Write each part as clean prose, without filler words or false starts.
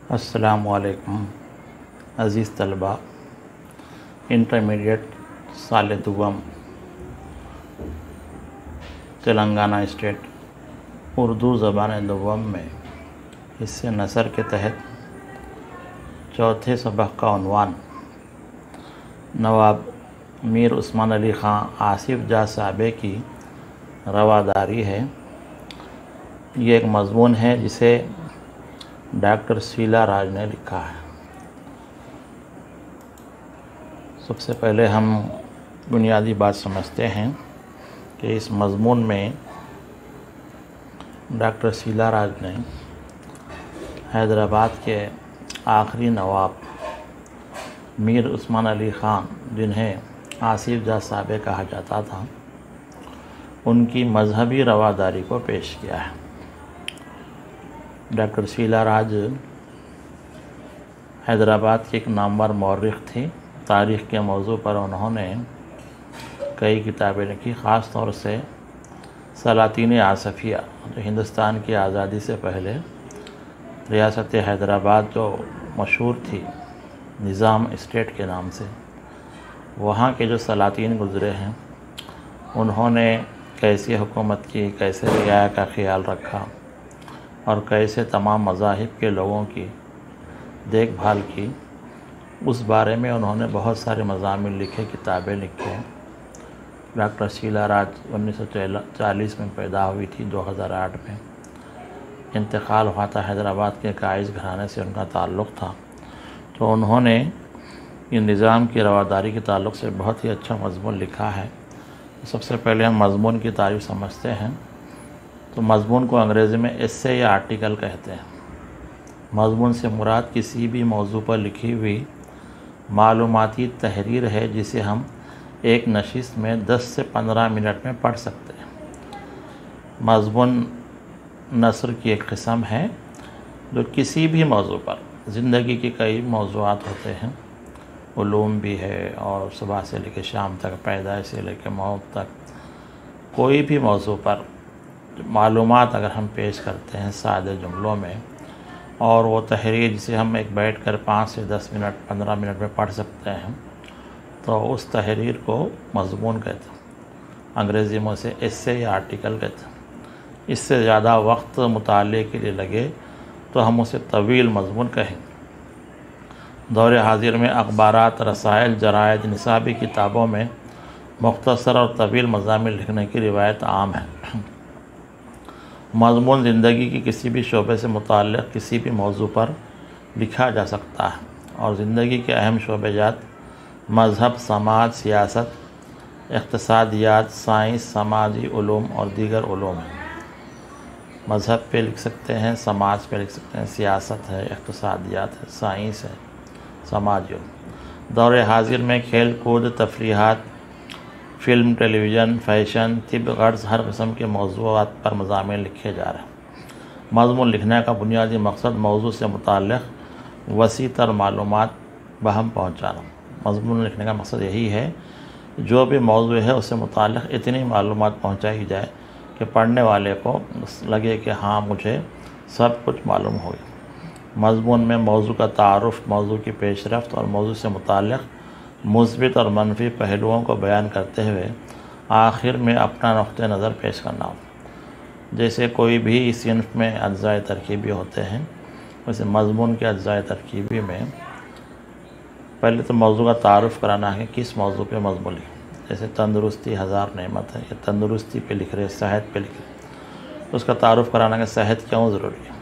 अस्सलामुअलैकुम अज़ीज़ तलबा। इंटरमीडिएट साल दुवम तेलंगाना स्टेट उर्दू ज़बान दुवम में हिस्से नसर के तहत चौथे सबक का उन्वान नवाब मीर उस्मान अली ख़ां आसिफ जा साहबे की रवादारी है। ये एक मज़मून है जिसे डॉक्टर शीला राज ने लिखा है। सबसे पहले हम बुनियादी बात समझते हैं कि इस मज़मून में डॉक्टर शीला राज ने हैदराबाद के आखिरी नवाब मीर उस्मान अली ख़ां, जिन्हें आसिफ जा साहबे कहा जाता था, उनकी मजहबी रवादारी को पेश किया है। डॉक्टर शीला राज हैदराबाद के एक नामवर मौर्रिख थी। तारीख़ के मौजू पर उन्होंने कई किताबें लिखी, ख़ास तौर से सलातीन आसफ़िया, जो हिंदुस्तान की आज़ादी से पहले रियासत हैदराबाद जो मशहूर थी निज़ाम स्टेट के नाम से, वहाँ के जो सलातीन गुज़रे हैं, उन्होंने कैसी हुकूमत की, कैसे रियाया का ख़्याल रखा और कैसे तमाम मज़ाहिब के लोगों की देखभाल की, उस बारे में उन्होंने बहुत सारे मज़ामिन लिखे, किताबें लिखे। डॉक्टर शीला राज 1940 में पैदा हुई थी। 2008 में इंतकाल हुआ था। हैदराबाद के काइज़ घराने से उनका ताल्लुक़ था। तो उन्होंने ये निज़ाम की रवादारी के ताल्लुक़ से बहुत ही अच्छा मज़मून लिखा है। सबसे पहले हम मज़मून की तारीफ़ समझते हैं। तो मज़मून को अंग्रेज़ी में एस्से या आर्टिकल कहते हैं। मज़मून से मुराद किसी भी मौजू पर लिखी हुई मालूमाती तहरीर है जिसे हम एक नशिस्त में 10 से 15 मिनट में पढ़ सकते हैं। मज़मून नस्र की एक किस्म है जो किसी भी मौजू पर, ज़िंदगी के कई मौज़ूआत होते हैं, उलूम भी है और सुबह से लेकर शाम तक, पैदाइश से लेकर मौत तक, कोई भी मौजू पर मालूमात अगर हम पेश करते हैं सादे जुमलों में, और वो तहरीर जिसे हम एक बैठ कर 5 से 10 मिनट 15 मिनट में पढ़ सकते हैं, तो उस तहरीर को मज़मून कहते हैं। अंग्रेज़ी में उसे एस्से या आर्टिकल कहते हैं। इससे ज़्यादा वक्त मुताले के लिए लगे तो हम उसे तवील मज़मून कहेंगे। दौर हाजिर में अखबारात, रसायल, जरायद, निसाबी किताबों में मुख्तसर और तवील मज़ामिन लिखने की रिवायत आम है। मज़मून ज़िंदगी की किसी भी शोबे से मुताल्लिक़ किसी भी मौजू पर लिखा जा सकता है और ज़िंदगी के अहम शोबेजात मज़हब, समाज, सियासत, इक़्तिसादियात, साइंस, समाजी उलूम और दीगर उलूम हैं। मज़हब पे लिख सकते हैं, समाज पे लिख सकते हैं, सियासत है, इक़्तिसादियात है, साइंस है, समाजी उलूम। दौर हाजिर में खेल कूद, तफरीहात, फ़िल्म, टेलीविज़न, फ़ैशन, तिब, गर्ज़, हर किस्म के मौज़ूआत पर मज़ामिन लिखे जा रहे हैं। मज़मून लिखने का बुनियादी मकसद मौजू से मुताल्लिक़ वसी तर मालूमात बहम पहुँचाना। मज़मून लिखने का मकसद यही है, जो भी मौजू है उससे मुताल्लिक़ इतनी मालूमात पहुँचाई जाए कि पढ़ने वाले को लगे कि हाँ, मुझे सब कुछ मालूम हो गया। मज़मून में मौजू का तारुफ़, मौजू की पेशरफ़्त और मौजू से मुताल्लिक़ मुस्बित और मनफी पहलुओं को बयान करते हुए आखिर में अपना नुक्ते नज़र पेश करना हो। जैसे कोई भी सिन्फ़ में अज्ज़ाए तरकीबी होते हैं, वैसे मज़मून के अज्ज़ाए तरकीबी में पहले तो मौजू का तारुफ़ कराना है, किस मौजू पे मज़मून लिखें। जैसे तंदुरुस्ती हज़ार नेमत है, ये तंदुरुस्ती पे लिख रहे, सेहत पे लिख रहे, उसका तारुफ़ कराना कि सेहत क्यों ज़रूरी है।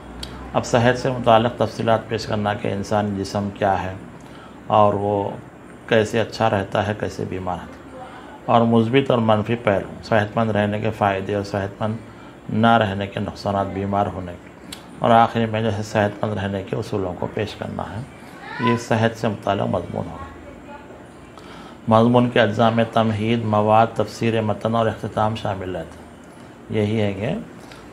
अब सेहत से मुताल्लिक़ तफ़सीलात पेश करना कि इंसानी जिस्म क्या है और वो कैसे अच्छा रहता है, कैसे बीमार है, और मुस्बित और मनफी पहलू, सेहतमंद रहने के फ़ायदे और सेहतमंद ना रहने के नुकसानात, बीमार होने के, और आखिर में जो है सेहतमंद रहने के उसूलों को पेश करना है। ये सेहत से मुताल्लिक़ मज़मून होगा। मज़मून के अज्ज़ा में तमहीद, मवाद, तफसीर मतन और इख्तिताम शामिल रहते हैं। यही है कि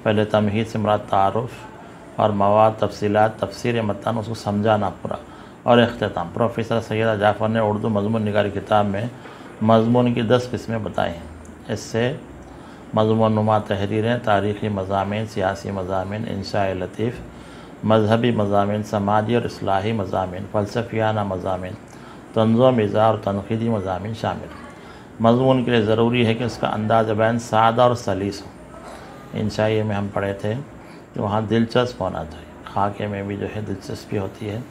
पहले तमहीद से मुराद तारुफ़ और मवाद, तफसीलात, तफसीर मतन, उसको समझाना पूरा, और इख्तिताम। प्रोफेसर सैयद जाफ़र ने उर्दू मज़मून निगारी किताब में मज़मून की 10 किस्में बताई हैं। इससे मज़मून नुमा तहरीरें, तारीख़ी मज़ामीन, सियासी मज़ामीन, इंशाए लतीफ़, मजहबी मज़ामीन, समाजी और इस्लाही मज़ामीन, फ़लसफ़ियाना मज़ामीन, तंज़ो मिज़ा और तनक़ीदी मज़ामीन शामिल। मज़मून के लिए ज़रूरी है कि उसका अंदाज़ बयान सादा और सलीस हो। इंशाई में हम पढ़े थे कि वहाँ दिलचस्प होना चाहिए। खाके में भी जो है दिलचस्पी होती है,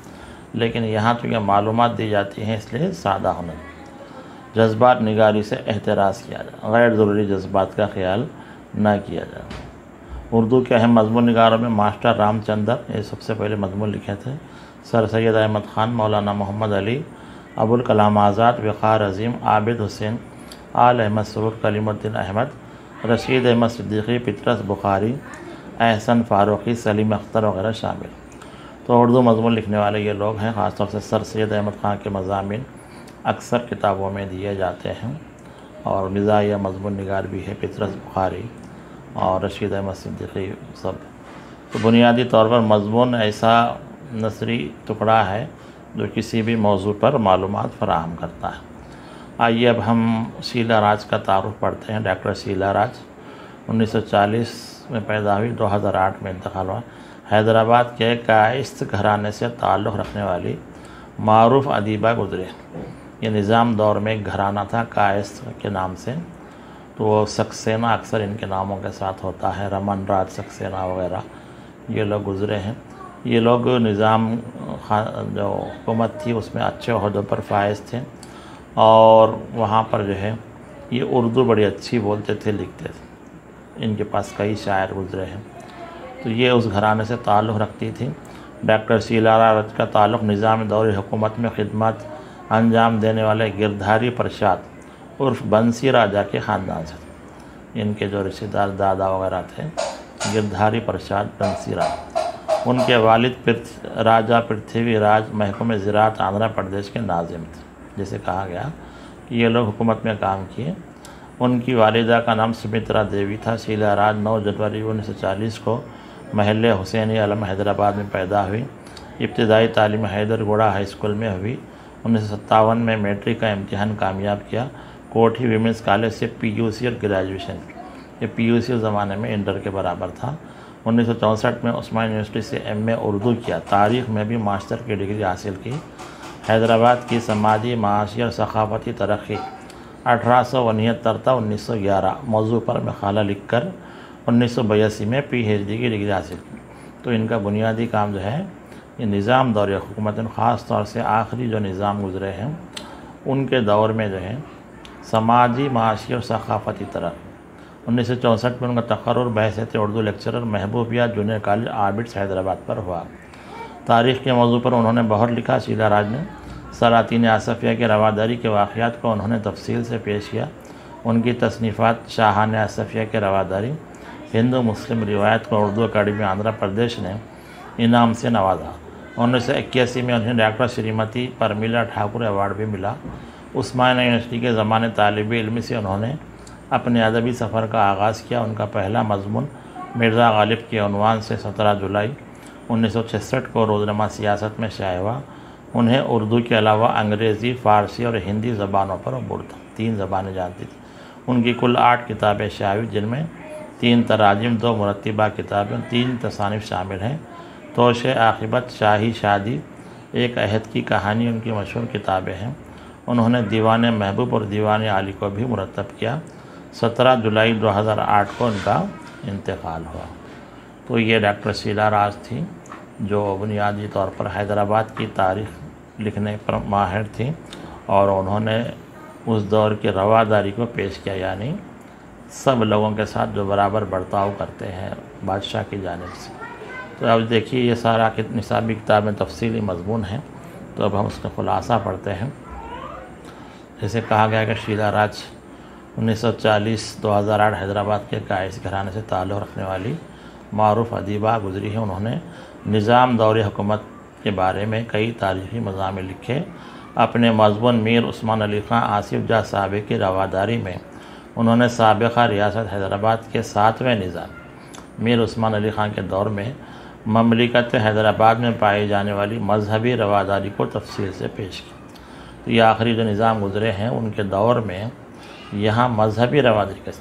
लेकिन यहाँ चूँकि मालूमात दी जाती हैं इसलिए सादा होना। जज्बात निगारी से एहतराज़ किया जाए, गैर ज़रूरी जज्बात का ख्याल न किया जाए। उर्दू के अहम मज़मून निगारों में मास्टर रामचंदर, ये सबसे पहले मज़मून लिखे थे, सर सैयद अहमद ख़ान, मौलाना मोहम्मद अली, अबुल कलाम आज़ाद, वक़ार अज़ीम, आबिद हुसैन, आल अहमद सरूर, कलीमुद्दीन अहमद, रशीद अहमद सिद्दीक़ी, पितरस बुखारी, एहसन फ़ारूक़ी, सलीम अख्तर वगैरह शामिल। तो उर्दू मज़मून लिखने वाले ये लोग हैं। ख़ासतौर से सर सैयद अहमद ख़ान के मज़ामीन अक्सर किताबों में दिए जाते हैं, और मिज़ाहिया मज़मून निगार भी है, पितरस बुखारी और रशीद अहमद सिद्दीक़ी सब। तो बुनियादी तौर पर मज़मून ऐसा नसरी टुकड़ा है जो किसी भी मौजू पर मालूमात फ़राहम करता है। आइए अब हम शीला राज का तारुफ़ पढ़ते हैं। डॉक्टर शीला राज 1940 में पैदा हुई, 2008 में इंतकाल हुआ। हैदराबाद के कायस्थ घराने से ताल्लुक़ रखने वाली मारूफ़ अदीबा गुज़रे। ये निज़ाम दौर में एक घराना था कायस्थ के नाम से, तो वो सक्सेना अक्सर इनके नामों के साथ होता है, रमन राज सक्सेना वगैरह, ये लोग गुज़रे हैं। ये लोग निज़ाम जो हुकूमत थी उसमें अच्छे ओहदों पर फायज़ थे, और वहाँ पर जो है ये उर्दू बड़ी अच्छी बोलते थे, लिखते थे। इनके पास कई शायर गुज़रे हैं। तो ये उस घराने से ताल्लुक़ रखती थी। डॉक्टर शीला राज का ताल्लुक़ निज़ाम दौर हुकूमत में खिदमत अंजाम देने वाले गिरधारी प्रसाद उर्फ़ बंसी राजा के ख़ानदान से। इनके जो रिश्तेदार दादा वगैरह थे, गिरधारी प्रसाद बंसी राजा। उनके वालिद राजा पृथ्वीराज महकमे ज़राअत आंध्र प्रदेश के नाज़िम थे। जैसे कहा गया कि ये लोग हुकूमत में काम किए। उनकी वालिदा का नाम सुमित्रा देवी था। शीला राज 9 जनवरी 1940 को महल्ले हुसैनी आलम हैदराबाद में पैदा हुई। इब्तिदाई तालीम हैदरगुड़ा हाई स्कूल में हुई। 1957 में मैट्रिक का इम्तिहान कामयाब किया। कोठी वीमेंस कॉलेज से PUC और ग्रेजुएशन। ये PUC उस ज़माने में इंटर के बराबर था। 1964 में उस्मान यूनिवर्सिटी से MA उर्दू किया। तारीख़ में भी मास्टर की डिग्री हासिल की। हैदराबाद की समाजी, माशी और सकाफ़ती तरक्की 1869 था 1911 मौजू पर मकाला लिखकर 1982 में PhD की डिग्री हासिल की। तो इनका बुनियादी काम जो है ये निज़ाम दौर हुकूमत, ख़ास तौर से आखिरी जो निज़ाम गुज़रे हैं उनके दौर में जो है समाजी, माशी और सकाफ़ती तरक्की। 1964 में उनका तक़र्रुर बहसियत Urdu lecturer Mahbubia junior college Abids Hyderabad पर हुआ। तारीख़ के मौजू पर उन्होंने बहुत लिखा। शीला राज ने सलातीन आसफ़िया के रवादारी के वाक़यात को उन्होंने तफसील से पेश किया। उनकी तसनीफ़ात शाहान आसफ़िया के रवादारी, हिंदू मुस्लिम रिवायत को उर्दू अकाडमी आंध्र प्रदेश ने इनाम से नवाजा। 1981 में उन्हें डॉक्टर श्रीमती परमिला ठाकुर अवार्ड भी मिला। उस्मानिया यूनिवर्सिटी के ज़माने तालिब इल्म से उन्होंने अपने अदबी सफ़र का आगाज़ किया। उनका पहला मज़मून मिर्ज़ा गालिब के उन्वान से 17 जुलाई 1966 को रोज़नामा सियासत में शाया हुआ। उन्हें उर्दू के अलावा अंग्रेज़ी, फ़ारसी और हिंदी ज़बानों पर अबूर था। 3 ज़बानें जानती थी। उनकी कुल 8 किताबें शाया हुई, जिनमें 3 तराजिम, 2 मुरत्तिबा किताबें, 3 तसानिफ़ शामिल हैं। तोशे आक़िबत, शाही शादी, एक अहद की कहानी उनकी मशहूर किताबें हैं। उन्होंने दीवान महबूब और दीवान आली को भी मुरतब किया। 17 जुलाई 2008 को उनका इंतकाल हुआ। तो ये डॉक्टर शीला राज थी, जो बुनियादी तौर पर हैदराबाद की तारीख़ लिखने पर माहिर थी, और उन्होंने उस दौर की रवादारी को पेश किया, यानी सब लोगों के साथ जो बराबर बर्ताव करते हैं बादशाह की जानिब से। तो अब देखिए ये सारा निसाबी किताब में तफसीली मज़मून है। तो अब हम उसका ख़ुलासा पढ़ते हैं। जैसे कहा गया कि शीला राज 1940-2008 हैदराबाद के कायस्थ घराने से ताल्लुक़ रखने वाली मारूफ़ अदीबा गुज़री है। उन्होंने निज़ाम दौर हुकूमत के बारे में कई तारीख़ी मज़ामिन लिखे। अपने मज़मून मीर उस्मान अली ख़ान आसिफ़ जाह साबिक़ की रवादारी में उन्होंने साबिक़ा रियासत हैदराबाद के 7वें निज़ाम मीर उस्मान अली ख़ान के दौर में ममलिकत हैदराबाद में पाई जाने वाली मजहबी रवादारी को तफसील से पेश किया। तो ये आखिरी जो निज़ाम गुज़रे हैं उनके दौर में यहाँ मजहबी रवादारी के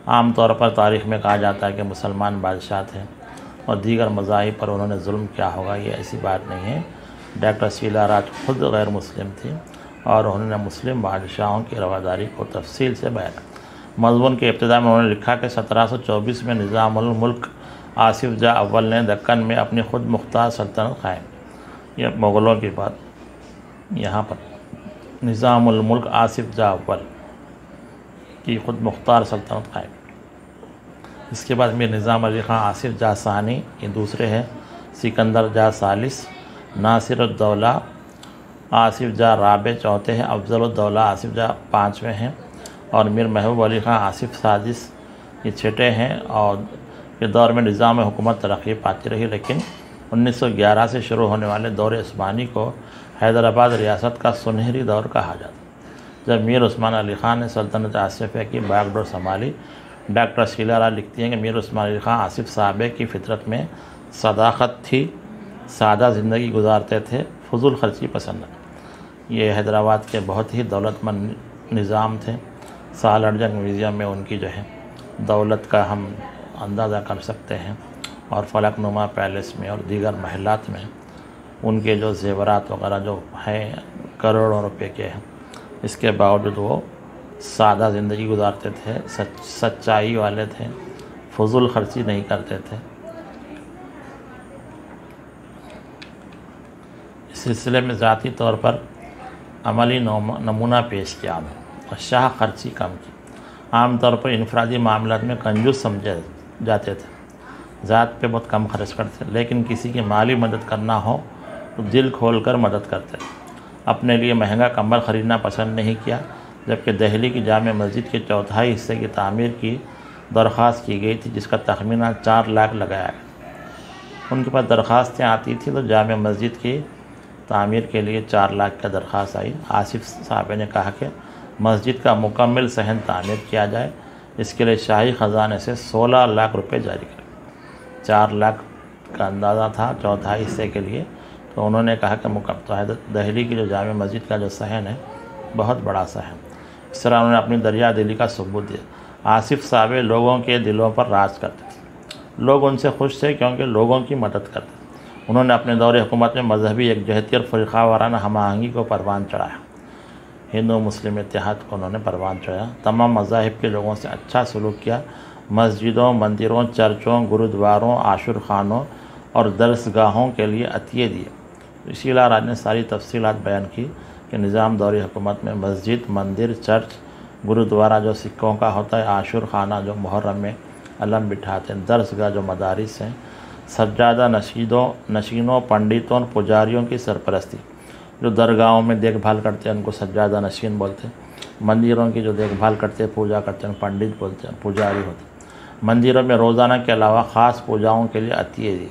आम तौर पर तारीख़ में कहा जाता है कि मुसलमान बादशाह थे, और दीगर मज़ाहिब पर उन्होंने जुल्म किया होगा, ये ऐसी बात नहीं है। डॉक्टर शीला राज खुद गैर मुस्लिम थी और उन्होंने मुस्लिम बादशाहों की रवादारी को तफसील से बयान। मज़मून के इब्तिदा में उन्होंने लिखा कि 1724 में निज़ामुल मुल्क आसिफ जा अव्वल ने दक्कन में अपनी खुद मुख्तार सल्तनत कायम। यह मुग़लों की बात यहाँ पर निज़ामुल मुल्क आसिफ जा अव्वल की खुद मुख्तार सल्तनत कायम। इसके बाद मीर निज़ाम अली ख़ान आसिफ जा सानी, ये दूसरे हैं। सिकंदर जा सालिस, नासिरुद्दौला आसिफ जा राबे चौथे हैं। अफजलुद्दौला आसिफ जा पाँचवें हैं और मीर महबूब अली ख़ान आसिफ सादिस ये छठे हैं। और के दौर में निज़ाम हुकूमत तरक्की पाती रही, लेकिन 1911 से शुरू होने वाले दौर उस्मानी को हैदराबाद रियासत का सुनहरी दौर कहा जाता। जब मीर उस्मान अली ख़ान ने सल्तनत आसिफिया की बागडोर संभाली। डॉक्टर शीला राज लिखती हैं कि मीर उस्मान अली ख़ान आसिफ साहब की फितरत में सदाकत थी, सादा ज़िंदगी गुजारते थे, फजूल खर्ची पसंद। ये हैदराबाद के बहुत ही दौलतमंद निज़ाम थे। सालारजंग म्यूज़ियम में उनकी जो है दौलत का हम अंदाज़ा कर सकते हैं और फलकनुमा पैलेस में और दीगर महलात में उनके जो ज़ेवरात वगैरह जो हैं करोड़ों रुपए के हैं। इसके बावजूद वो सादा ज़िंदगी गुजारते थे, सच्चाई वाले थे, फजूल खर्ची नहीं करते थे। इस सिलसिले में ज़ाती तौर पर अमली नमूना पेश किया और शाह खर्ची कम की। आम तौर पर इनफरादी मामलात में कंजूस समझे जाते थे, ज़ात पे बहुत कम खर्च करते, लेकिन किसी की माली मदद करना हो तो दिल खोलकर मदद करते। अपने लिए महंगा कंबल ख़रीदना पसंद नहीं किया। जबकि दिल्ली की जामे मस्जिद के चौथाई हिस्से की तामीर की दरख्वास्त की गई थी, जिसका तखमीना 4 लाख लगाया गया। उनके पास दरख्वास्तें आती थी तो जामे मस्जिद की तामीर के लिए 4 लाख का दरख्वास्त आई। आसिफ साहब ने कहा कि मस्जिद का मुकम्मल सहन तामीर किया जाए, इसके लिए शाही ख़जाने से 16 लाख रुपए जारी करें। 4 लाख का अंदाज़ा था चौथाई हिस्से के लिए, तो उन्होंने कहा कि मुकम्मल दिल्ली की जो जामे मस्जिद का जो सहन है बहुत बड़ा सहन। इस तरह उन्होंने अपनी दरिया दिली का सबूत दिया। आसिफ साहब लोगों के दिलों पर राज करते थे। लोग उनसे खुश थे क्योंकि लोगों की मदद करते। उन्होंने अपने दौर हुकूमत में मजहबी एकजहती और फ़रीक़ा वाराना हमआहंगी को परवान चढ़ाया। हिंदू मुस्लिम इत्तेहाद को उन्होंने परवान चढ़ाया। तमाम मज़ाहिब के लोगों से अच्छा सलूक किया। मस्जिदों, मंदिरों, चर्चों, गुरुद्वारों, आशुर खानों और दरसगाहों के लिए अतिये दिए। शीला राज ने सारी तफसीलात बयान की कि निज़ाम दौरी हुकूमत में मस्जिद, मंदिर, चर्च, गुरुद्वारा जो सिक्कों का होता है, आशुर खाना जो मुहर्रम में अलम बिठाते हैं, दरसगाह जो मदारिस हैं, सज्जादा नशीनों, पंडितों और पुजारियों की सरपरस्ती। जो दरगाहों में देखभाल करते हैं उनको सज्जादा नशीन बोलते हैं। मंदिरों की जो देखभाल करते हैं, पूजा करते हैं, पंडित बोलते हैं, पुजारी होते हैं। मंदिरों में रोज़ाना के अलावा ख़ास पूजाओं के लिए अतिये दिए।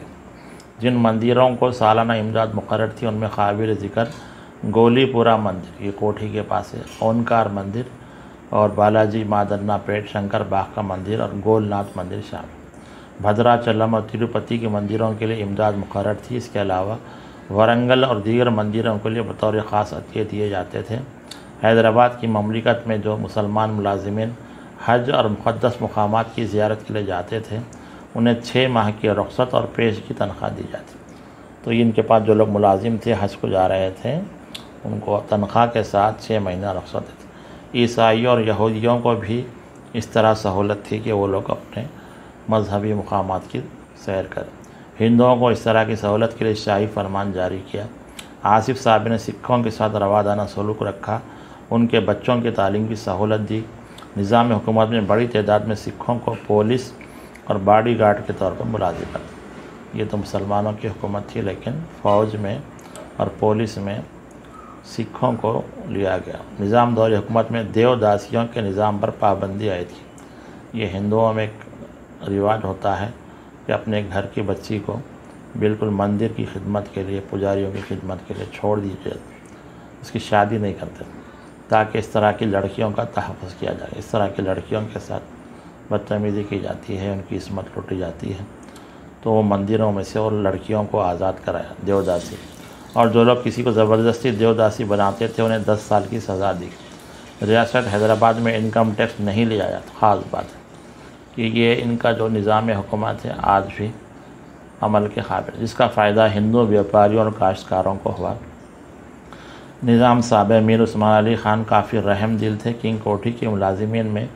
जिन मंदिरों को सालाना इमदाद मुकर्रर थी उनमें काबिल ज़िक्र गोलीपुरा मंदिर, ये कोठी के पास है, ओंकार मंदिर और बालाजी मादन्ना पेट शंकर बाग का मंदिर और गोलनाथ मंदिर शामिल। भद्राचलम और तिरुपति के मंदिरों के लिए इमदाद मुकर्रर थी। इसके अलावा वरंगल और दीगर मंदिरों के लिए बतौर ख़ास अतिये दिए जाते थे। हैदराबाद की ममलिकत में जो मुसलमान मुलाजिमीन हज और मुक़द्दस मकामात की ज़ियारत के लिए जाते थे, उन्हें 6 माह की रुख़्सत और पेश की तनख्वाह दी जाती। तो इनके पास जो लोग मुलाजिम थे, हज को जा रहे थे, उनको तनख्वाह के साथ 6 महीना रुख़्सत थी। ईसाइयों और यहूदियों को भी इस तरह सहूलत थी कि वो लोग अपने मजहबी मकामात की सैर करें। हिंदुओं को इस तरह की सहूलत के लिए शाही फरमान जारी किया। आसिफ साहब ने सिखों के साथ रवादाना सलूक रखा, उनके बच्चों की तालीम की सहूलत दी। निज़ाम हुकूमत में बड़ी तादाद में सिखों को पुलिस और बॉडी गार्ड के तौर पर मुलाजिम कर। ये तो मुसलमानों की हुकूमत थी, लेकिन फ़ौज में और पुलिस में सिखों को लिया गया। निज़ाम दौर हुकूमत में देवदासियों के निज़ाम पर पाबंदी आई थी। ये हिंदुओं में एक रिवाज होता है कि अपने घर की बच्ची को बिल्कुल मंदिर की खिदमत के लिए, पुजारियों की खिदमत के लिए छोड़ दीजिए, उसकी शादी नहीं करते, ताकि इस तरह की लड़कियों का तहफ़्फ़ुज़ किया जाए। इस तरह की लड़कियों के साथ बदतमीज़ी की जाती है, उनकी इस्मत लूटी जाती है। तो वो मंदिरों में से और लड़कियों को आज़ाद कराया, देवदासी। और जो लोग किसी को ज़बरदस्ती देवदासी बनाते थे उन्हें 10 साल की सज़ा दी। रियासत हैदराबाद में इनकम टैक्स नहीं लिया जाता। ख़ास बात है कि ये इनका जो निज़ाम हुकूमत है आज भी अमल के काबिल, जिसका फ़ायदा हिंदू व्यापारियों और काश्तकारों को हुआ। निज़ाम साहब मीर उस्मान अली ख़ान काफ़ी रहम दिल थे। किंग कोठी के मुलाजिमीन में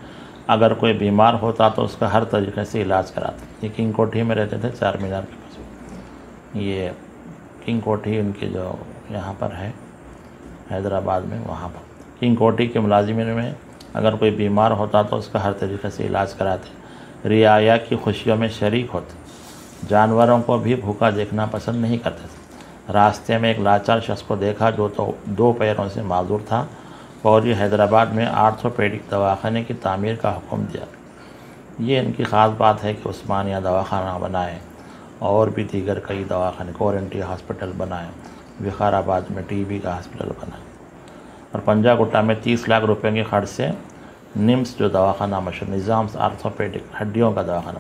अगर कोई बीमार होता तो उसका हर तरीके से इलाज कराते। ये किंग कोठी में रहते थे, चार मीनार के पास। ये किंग कोठी उनकी जो यहाँ पर है हैदराबाद में, वहाँ पर किंग कोठी के मुलाजिमीन में अगर कोई बीमार होता तो उसका हर तरीके से इलाज कराते। रियाया की खुशियों में शरीक होते। जानवरों को भी भूखा देखना पसंद नहीं करते थे। रास्ते में एक लाचार शख्स को देखा जो तो 2 पैरों से माजूर था। फौरी हैदराबाद में आर्थोपेडिक दवाखाने की तामीर का हुक्म दिया। ये इनकी ख़ास बात है कि उस्मानिया दवाखाना बनाए और भी दीगर कई दवाखाने, कोरेंटी हॉस्पिटल बनाए, विकाराबाद में टीबी का हॉस्पिटल बना और पंजागुट्टा में 30 लाख रुपए के खर्च से निम्स जो दवाखाना मशहूर, निज़ाम आर्थोपेडिक हड्डियों का दवाखाना,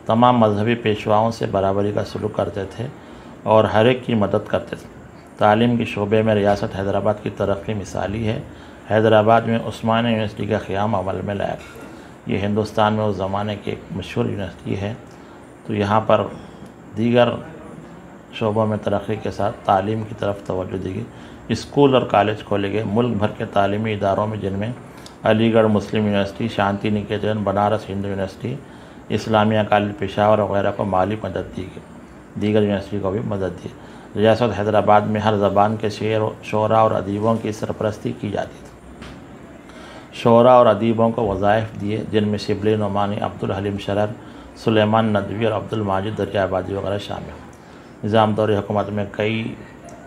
तमाम मजहबी पेशवाओं से बराबरी का सलूक करते थे और हर एक की मदद करते थे। तालीम के शोबे में रियासत हैदराबाद की तरक्की मिसाली है। हैदराबाद में उस्मानिया यूनिवर्सिटी का क़याम अमल में लाया। ये हिंदुस्तान में उस ज़माने की एक मशहूर यूनिवर्सिटी है। तो यहाँ पर दीगर शोबों में तरक्की के साथ तालीम की तरफ तवज्जो दी गई। स्कूल और कॉलेज खोले गए मुल्क भर के तालीमी इदारों में, जिनमें अलीगढ़ मुस्लिम university, Shanti Niketan, Banaras Hindu university, Islamia college Peshawar वगैरह को माली मदद दी गई। दीगर यूनिवर्सिटी को भी मदद दी। रियासत हैदराबाद में हर ज़बान के शोरा और अदीबों की सरपरस्ती की जाती थी। शोरा और अदीबों को वज़ाइफ दिए, जिनमें शिबली नोमानी, अब्दुल हलीम शरर, सुलेमान नदवी और अब्दुल माजिद दरियाबादी वगैरह शामिल। निज़ाम दौर हुकूमत में कई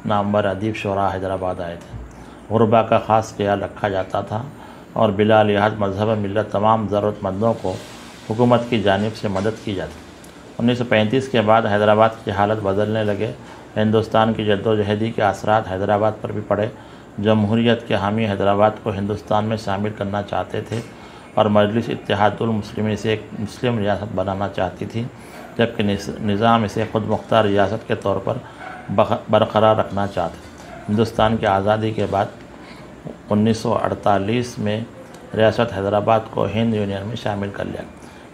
नामवर अदीब शोरा हैदराबाद आए थे। गुरबा का ख़ास ख्याल रखा जाता था और बिला लिहाज मजहब मिलत तमाम ज़रूरतमंदों को हुकूमत की जानिब से मदद की जाती। 1935 के बाद हैदराबाद की हालत बदलने लगे। हिंदुस्तान की जद्दोजहदी के असरात हैदराबाद पर भी पड़े। जमहूरियत के हामी हैदराबाद को हिंदुस्तान में शामिल करना चाहते थे और मजलिस इत्तेहादुल मुस्लिमीन से एक मुस्लिम रियासत बनाना चाहती थी, जबकि निज़ाम इसे खुद मुख्तार रियासत के तौर पर बरकरार रखना चाहते। हिंदुस्तान की आज़ादी के बाद 1948 में रियासत हैदराबाद को हिंद यूनियन में शामिल कर लिया।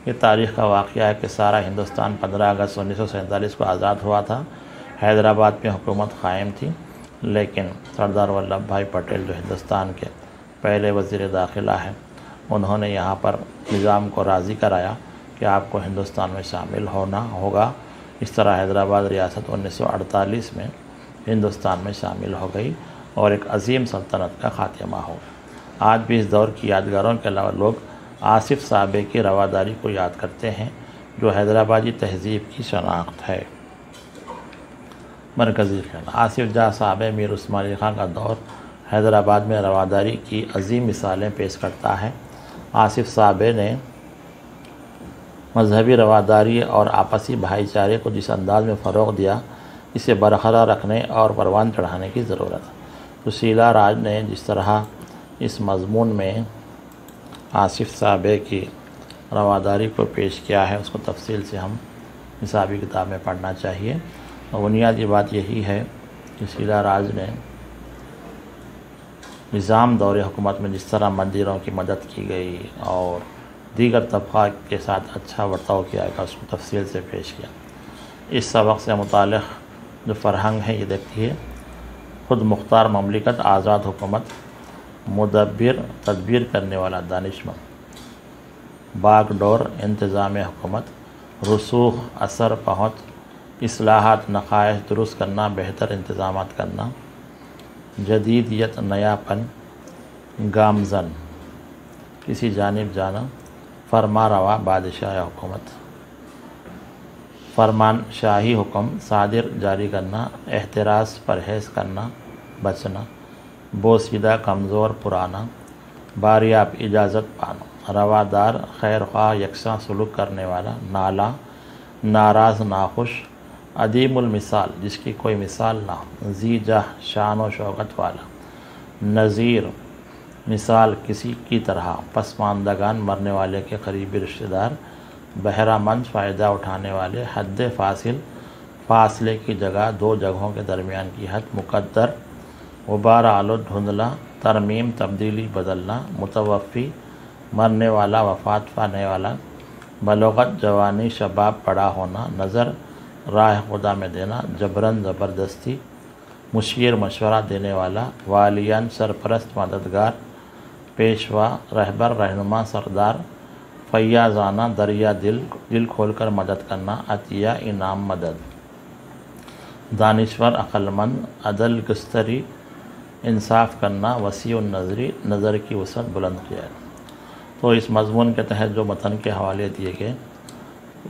ये तारीख़ का वाक़या है कि सारा हिंदुस्तान 15 अगस्त 1947 को आज़ाद हुआ था। हैदराबाद में हुकूमत कायम थी, लेकिन सरदार वल्लभ भाई पटेल जो हिंदुस्तान के पहले वज़ीर दाखिला हैं, उन्होंने यहाँ पर निज़ाम को राज़ी कराया कि आपको हिंदुस्तान में शामिल होना होगा। इस तरह हैदराबाद रियासत 1948 में हिंदुस्तान में शामिल हो गई और एक अजीम सल्तनत का ख़ात्मा हो गया। आज भी इस दौर की यादगारों के अलावा लोग आसिफ साहबे की रवादारी को याद करते हैं, जो हैदराबादी तहज़ीब की शनाख्त है। मरकज़ी ख्याल आसिफ जाह साहब मीर उस्मान अली ख़ान का दौर हैदराबाद में रवादारी की अजीम मिसालें पेश करता है। आसिफ साहब ने मजहबी रवादारी और आपसी भाईचारे को जिस अंदाज में फ़रोग़ दिया, इसे बरकरार रखने और परवान चढ़ाने की ज़रूरत है। तो शीला राज ने जिस तरह इस मज़मून में आसिफ साहब की रवादारी को पेश किया है, उसको तफसील से हम हिसाबी किताब में पढ़ना चाहिए। और बुनियादी बात यही है कि शीला राज ने निज़ाम दौरे हुकूमत में जिस तरह मंदिरों की मदद की गई और दीगर तबक़ा के साथ अच्छा बर्ताव किया गया, उसको तफसील से पेश किया। इस सबक से मुताल्लिक़ जो फ़रहंग है, ये देखिए, ख़ुद मुख्तार ममलिकत, आज़ाद हुकूमत, मुदब्बिर तदबीर करने वाला दानिशमंद, बागडोर इंतज़ाम हुकूमत, रसूख असर पहुँच, इस्लाहात नक़ाइश दुरुस्त करना, बेहतर इंतज़ामात करना, जदीदियत नयापन, गामज़न किसी जानिब जाना, फरमा रवा बादशाह हुकूमत, फरमान शाही हुक्म सादिर जारी करना, एहतराज़ परहेज़ करना बचना, बोसीदा कमज़ोर पुराना, बारियाब इजाज़त पाना, रवादार खैर ख्वाह यकसा सलूक करने वाला, नाला नाराज़ नाखुश, अदीमुल मिसाल जिसकी कोई मिसाल ना हो, ज़ीजा शान व शौकत वाला, नज़ीर मिसाल किसी की तरह, पसमानदगान मरने वाले के करीबी रिश्तेदार, बहरामंद फ़ायदा उठाने वाले, हद फासिल फासले की जगह, दो जगहों के दरमियान की हद, मुक़द्दर गुबार आलूद धुंधला, तरमीम तब्दीली बदलना, मुतवफ़ी मरने वाला वफ़ात पाने वाला, बलोगत जवानी शबाब बड़ा होना, नज़र राह खुदा में देना, जबरन ज़बरदस्ती, मुशीर मशवरा देने वाला, वालियान सरपरस्त मददगार, पेशवा रहबर रहनुमा सरदार, फैयाजाना दरिया दिल खोलकर मदद करना, अतिया इनाम मदद, दानिश्वर अक्लमंद, अदल गुस्तरी इंसाफ करना, वसी नज़री नज़र की वसअत बुलंद किया। तो इस मज़मून के तहत जो मतन के हवाले दिए गए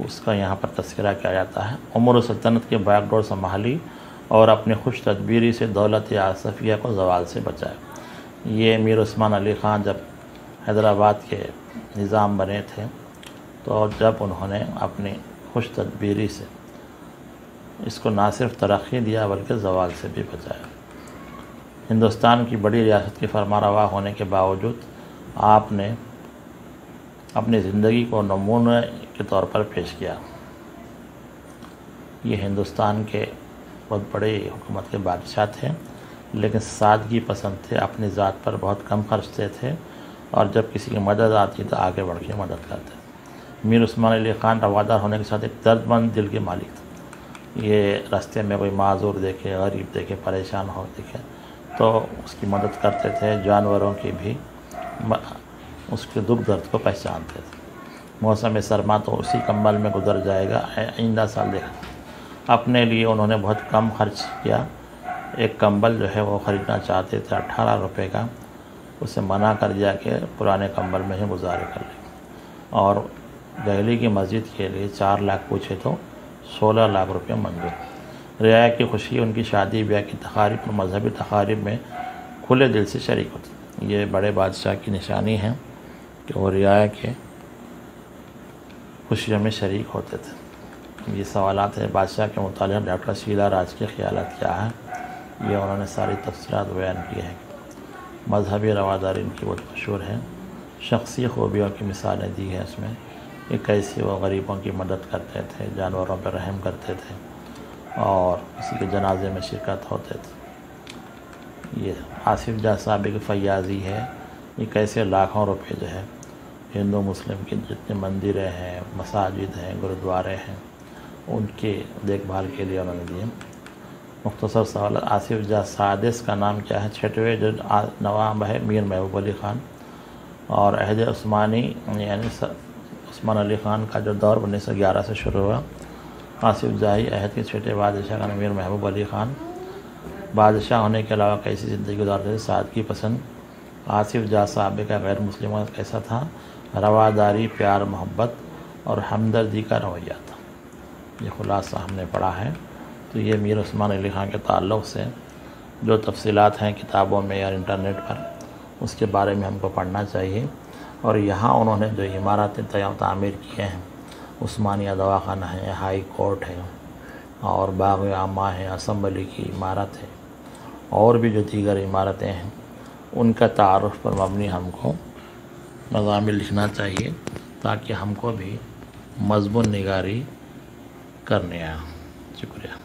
उसका यहाँ पर तस्करा किया जाता है। उमर सल्तनत के बागडोर संभाली और अपनी खुश तदबीरी से दौलत आसफ़िया को ज़वाल से बचाया। ये मीर उस्मान अली ख़ान जब हैदराबाद के निज़ाम बने थे तो जब उन्होंने अपनी खुश तदबीरी से इसको ना सिर्फ तरक्की दिया बल्कि ज़वाल से भी बचाया। हिंदुस्तान की बड़ी रियासत के फरमारवा होने के बावजूद आपने अपनी ज़िंदगी को नमूने के तौर पर पेश किया। ये हिंदुस्तान के बहुत बड़े हुकूमत के बादशाह थे, लेकिन सादगी पसंद थे, अपनी ज़ात पर बहुत कम खर्चते थे और जब किसी की मदद आती तो आगे बढ़ के मदद करते। मीर उस्मान अली ख़ान रवादार होने के साथ एक दर्दमंद दिल के मालिक थे। ये रास्ते में कोई माजूर देखे, गरीब देखे, परेशान हो देखे तो उसकी मदद करते थे। जानवरों की भी उसके दुख दर्द को पहचानते थे। मौसम सरमा तो उसी कंबल में गुजर जाएगा, आइंदा साल देखा। अपने लिए उन्होंने बहुत कम खर्च किया। एक कंबल जो है वो ख़रीदना चाहते थे 18 रुपये का, उसे मना कर दिया कि पुराने कंबल में ही गुजारे कर लें। और दिल्ली की मस्जिद के लिए 4 लाख पूछे तो 16 लाख रुपये मंजूर। रियाया की खुशी उनकी शादी ब्याह की तकारीब और मजहबी तकारीब में खुले दिल से शरीक होती। ये बड़े बादशाह की निशानी है कि वो रियाया के खुशियों में शरीक होते थे। ये सवालात है बादशाह के मुतालिक डॉक्टर शीला राज के ख्यालात क्या है, ये उन्होंने सारी तफसीलात बयान की है। मजहबी रवादारी इनकी बहुत मशहूर है। शख्सी खूबियों की मिसालें दी हैं इसमें कि कैसे वो गरीबों की मदद करते थे, जानवरों पर रहम करते थे और किसी के जनाजे में शिरकत होते थे। ये आसिफ जा साहब की फैयाज़ी है, ये कैसे लाखों रुपए जो है हिंदू मुस्लिम के जितने मंदिरें हैं, मसाजिद हैं, गुरुद्वारे हैं, उनके देखभाल के लिए उन्होंने दिए। मुख्तसर सवाल, आसिफ जा सादिस का नाम क्या है? 6वें जो नवाब है मीर महबूब अली ख़ान और अहद उस्मानी यानी उस्मान अली ख़ान का जो दौर 1911 से शुरू हुआ। आसिफ जाही अहद के 6ठे बादशाह का नाम मीर महबूब अली ख़ान। बादशाह होने के अलावा कैसी ज़िंदगी गुजारते थे? सादगी पसंद। आसिफ जा साहब का गैर मुस्लिम कैसा था? रवादारी, प्यार, मोहब्बत और हमदर्दी का रवैया था। ये खुलासा हमने पढ़ा है। तो ये मीर उस्मान अली ख़ान के ताल्लुक़ से जो तफसीलात हैं किताबों में या इंटरनेट पर, उसके बारे में हमको पढ़ना चाहिए। और यहाँ उन्होंने जो इमारतें तामीर किए हैं, उस्मानिया दवाखाना है, हाई कोर्ट है और बाग़ आमा है, असम्बली की इमारत है और भी जो दीगर इमारतें हैं, उनका तारुफ़ पर मबनी हमको मज़ामिन लिखना चाहिए ताकि हमको भी मज़मून निगारी करने आए। शुक्रिया।